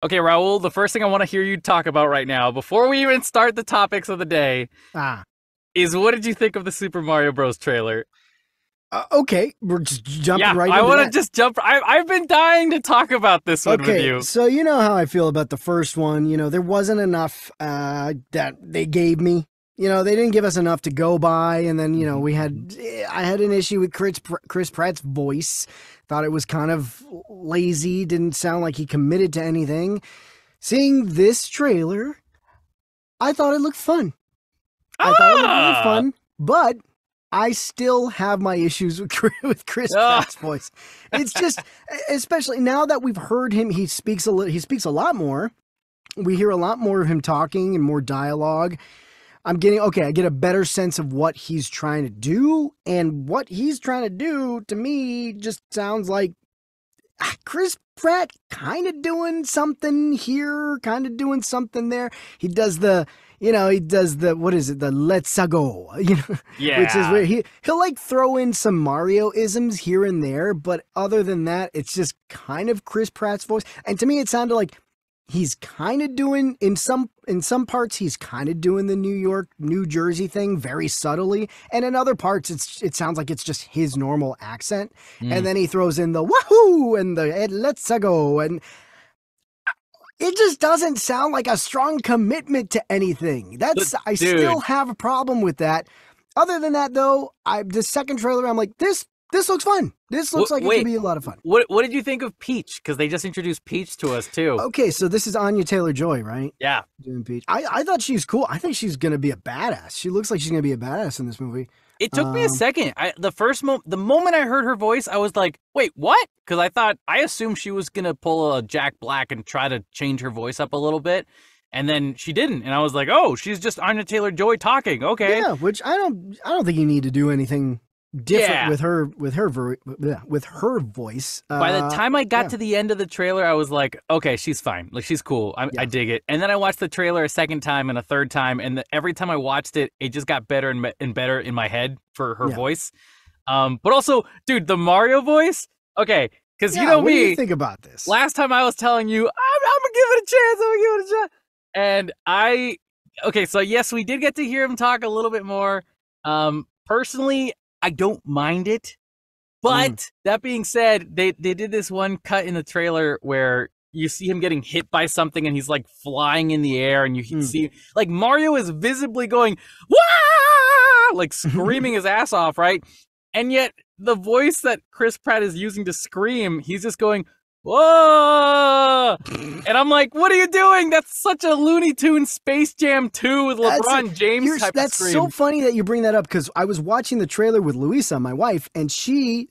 Okay, Raul, the first thing I want to hear you talk about right now, before we even start the topics of the day, Ah, is what did you think of the Super Mario Bros. Trailer? okay. We're just jumping Yeah, right I into want to that. just jump. I've been dying to talk about this one with Okay, you. so you know how I feel about the first one. There wasn't enough that they gave me. They didn't give us enough to go by, and then we Mhm. had I had an issue with Chris Pratt's voice. Thought it was kind of lazy. Didn't sound like he committed to anything. Seeing this trailer, I thought it looked fun. I thought it looked really Ah! fun, but I still have my issues with with Chris Ah! Pratt's voice. It's just, especially now that we've heard him, he speaks a lot more. We hear a lot more of him talking and more dialogue. I get a better sense of what he's trying to do, and what he's trying to do to me just sounds like Chris Pratt kind of doing something here, kind of doing something there. He does the what is it, the let's go, which is Yeah. where he'll like throw in some Mario isms here and there, but other than that, it's just kind of Chris Pratt's voice. And to me, it sounded like he's kind of doing in some parts he's kind of doing the New York, New Jersey thing very subtly, and in other parts it sounds like it's just his normal accent. And Mm. then he throws in the wahoo and the let's go, and it just doesn't sound like a strong commitment to anything. But, I still dude, have a problem with that. Other than that, though, the second trailer, I'm like, this looks fun. This looks like it could wait. be a lot of fun. What did you think of Peach? Because they just introduced Peach to us too. Okay, so this is Anya Taylor-Joy, right? Yeah. Doing Peach. I thought she's cool. I think she's gonna be a badass. She looks like she's gonna be a badass in this movie. It took me a Um, second. The moment I heard her voice, I was like, "Wait, what?" Because I assumed she was gonna pull a Jack Black and try to change her voice up a little bit, and then she didn't, and I was like, "Oh, she's just Anya Taylor-Joy talking." Okay, yeah, which I don't think you need to do anything different yeah. with her voice. By the time I got Yeah, to the end of the trailer, I was like, "Okay, she's fine. Like she's cool. I yeah, dig it." And then I watched the trailer a second time and a third time, and every time I watched it, it just got better and better in my head for her yeah, voice. But also, dude, the Mario voice. Okay, because you yeah. know What do you me. think about this? Last time I was telling you, I'm gonna give it a chance. I'm gonna give it a shot. And okay, so yes, we did get to hear him talk a little bit more. Personally, I don't mind it. Mm. But that being said, they did this one cut in the trailer where you see him getting hit by something and he's like flying in the air, and you Mm. see like Mario is visibly going, "Wah!" like screaming his ass off, right? And yet the voice that Chris Pratt is using to scream, he's just going, "Whoa!" And I'm like, "What are you doing? That's such a Looney Tunes Space Jam 2 with That's LeBron James type of that's so scream." funny that you bring that up, because I was watching the trailer with Louisa, my wife, and she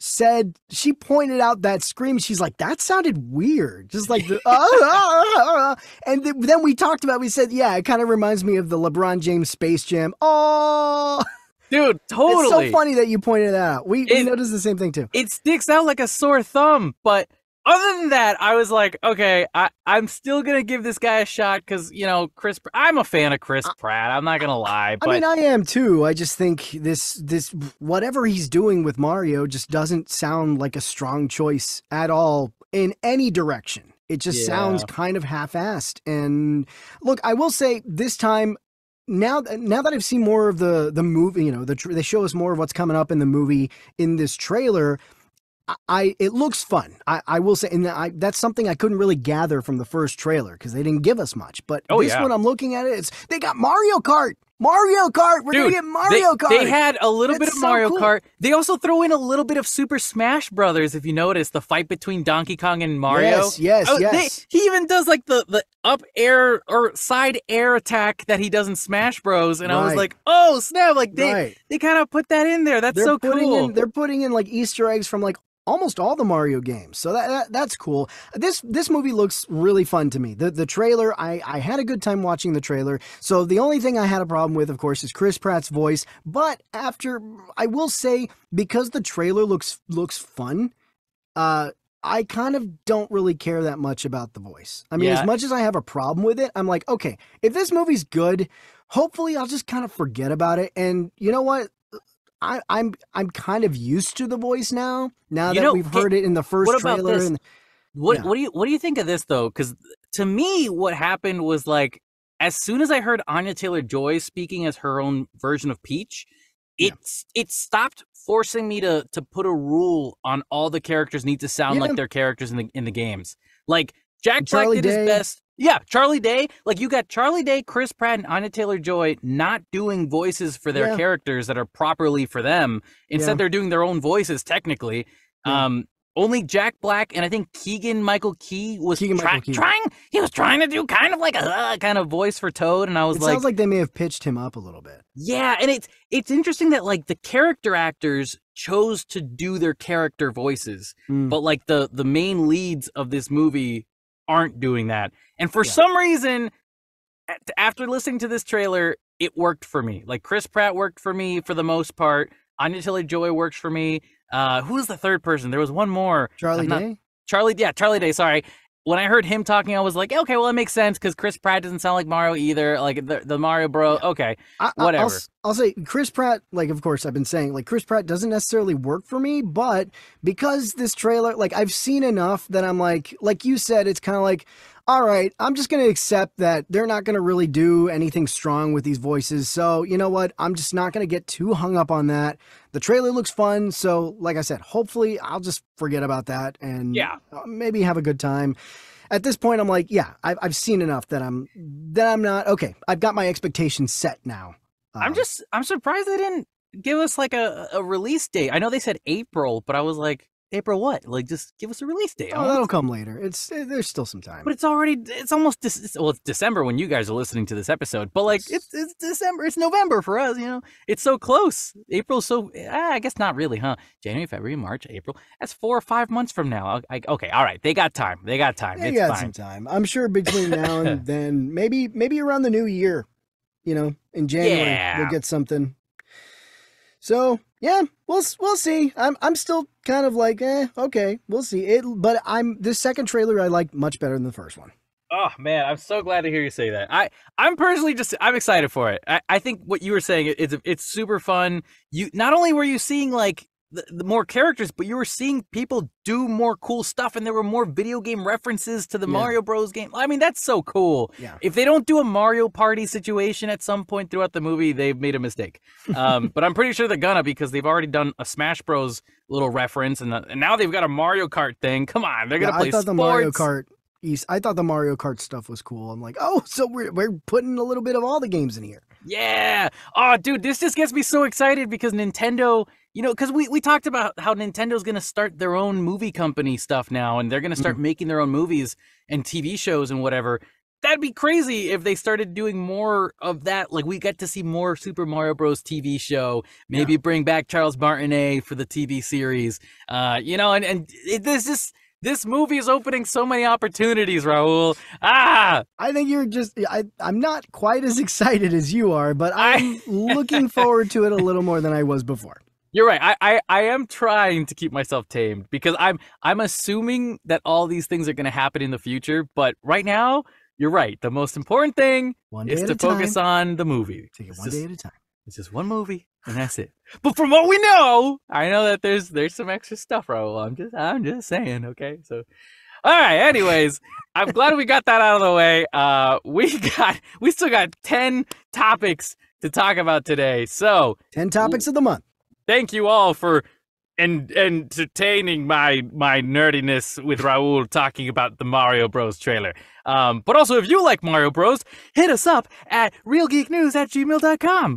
pointed out that scream. She's like, that sounded weird, just like the and then we talked about. We said, yeah, it kind of reminds me of the LeBron James Space Jam. Oh, Dude, it's so totally. funny that you pointed that out. We It noticed the same thing too. it sticks out like a sore thumb. But other than that, I was like, okay, I'm still gonna give this guy a shot because I'm a fan of Chris Pratt. I'm not gonna lie, I mean, but I am too. I just think this whatever he's doing with Mario just doesn't sound like a strong choice at all in any direction. It just sounds yeah, kind of half-assed. And look, I will say this time, now that I've seen more of the movie, they show us more of what's coming up in the movie in this trailer. It looks fun. I will say, and that's something I couldn't really gather from the first trailer because they didn't give us much. But oh this yeah. one, I'm looking at it. They got Mario Kart. Mario Kart. We're gonna Dude, get they Mario they Kart. had a little bit That's of so Mario cool. Kart. They also throw in a little bit of Super Smash Brothers. If you notice the fight between Donkey Kong and Mario. Yes, yes, yes. He even does like the up air or side air attack that he does in Smash Bros. And I was Right, like, oh snap! Like right. they kind of put that in there. That's so cool. They're putting in like Easter eggs from like almost all the Mario games. So that's cool. This movie looks really fun to me. The trailer, I had a good time watching the trailer. So the only thing I had a problem with, of course, is Chris Pratt's voice. But after, I will say, because the trailer looks fun, I kind of don't really care that much about the voice. I mean, as Yeah, much as I have a problem with it, I'm like, okay, if this movie's good, hopefully I'll just kind of forget about it. And you know what? I'm kind of used to the voice now. Now you that know. we've heard it in the first What about trailer, this? and What yeah, what do you think of this though? Because to me, what happened was like, as soon as I heard Anya Taylor-Joy speaking as her own version of Peach, it stopped forcing me to put a rule on all the characters need to sound like their characters in the games. Like Jack Black did his best. Yeah, Charlie Day. Like you got Charlie Day, Chris Pratt, and Anya Taylor-Joy not doing voices for their characters that are properly for them. Instead, they're doing their own voices technically. Only Jack Black and I think Keegan-Michael Key was trying. He was trying to do kind of like a kind of voice for Toad, and I was like, sounds like they may have pitched him up a little bit. Yeah, and it's interesting that like the character actors chose to do their character voices, but like the main leads of this movie aren't doing that. And for some reason, after listening to this trailer, it worked for me. Like Chris Pratt worked for me for the most part. Anya Taylor-Joy works for me. Who was the third person? There was one more. Charlie Day? Charlie Day, sorry. When I heard him talking, I was like, okay, well, that makes sense because Chris Pratt doesn't sound like Mario either. Like the Mario Bro, okay, whatever. I'll say Chris Pratt, like, of course, I've been saying, like, Chris Pratt doesn't necessarily work for me, but because this trailer, like, I've seen enough that I'm like you said, it's kind of like, all right, I'm just going to accept that they're not going to really do anything strong with these voices. So, you know what? I'm just not going to get too hung up on that. The trailer looks fun. So, like I said, hopefully I'll just forget about that and maybe have a good time. At this point, I'm like, yeah, I've seen enough that I'm not, okay, I've got my expectations set now. I'm surprised they didn't give us like a release date. I know they said April, but I was like, April what? Like, just give us a release date. Oh, that'll come later. There's still some time. But it's almost it's December when you guys are listening to this episode. But like, it's December. It's November for us. You know, it's so close. April's so. I guess not really, huh? January, February, March, April. That's 4 or 5 months from now. Okay, all right. They got time. They got some time. I'm sure between now and then, maybe around the new year, you know, in January, we'll get something. So yeah, we'll see. I'm still kind of like, okay, we'll see it. But this second trailer I like much better than the first one. Oh man, I'm so glad to hear you say that. I'm personally I'm excited for it. I think what you were saying it's super fun. You not only were you seeing like the more characters, but you were seeing people do more cool stuff, and there were more video game references to the Mario Bros. Game. I mean, that's so cool. Yeah. If they don't do a Mario Party situation at some point throughout the movie, they've made a mistake. But I'm pretty sure they're gonna, because they've already done a Smash Bros. Little reference, and now they've got a Mario Kart thing. Come on, they're gonna play sports. I thought the Mario Kart stuff was cool. I'm like, oh, so we're putting a little bit of all the games in here. Yeah. Oh, dude, this just gets me so excited because Nintendo, you know, because we talked about how Nintendo's going to start their own movie company stuff now, and they're going to start making their own movies and TV shows and whatever. That'd be crazy if they started doing more of that. Like, we get to see more Super Mario Bros. TV show. Maybe bring back Charles Martinet for the TV series. You know, and there's just... This movie is opening so many opportunities, Raul. I think you're just... I'm not quite as excited as you are, but I'm looking forward to it a little more than I was before. You're right. I am trying to keep myself tamed because I'm assuming that all these things are going to happen in the future. But right now, you're right. The most important thing is to focus on the movie. Take it one day at a time. It's just one movie, and that's it. But from what we know, I know that there's some extra stuff, Raul. I'm just saying, okay? So, all right. Anyways, I'm glad we got that out of the way. We still got 10 topics to talk about today. So 10 topics of the month. Thank you all for entertaining my nerdiness with Raul talking about the Mario Bros. Trailer. But also, if you like Mario Bros., hit us up at realgeeknews@gmail.com.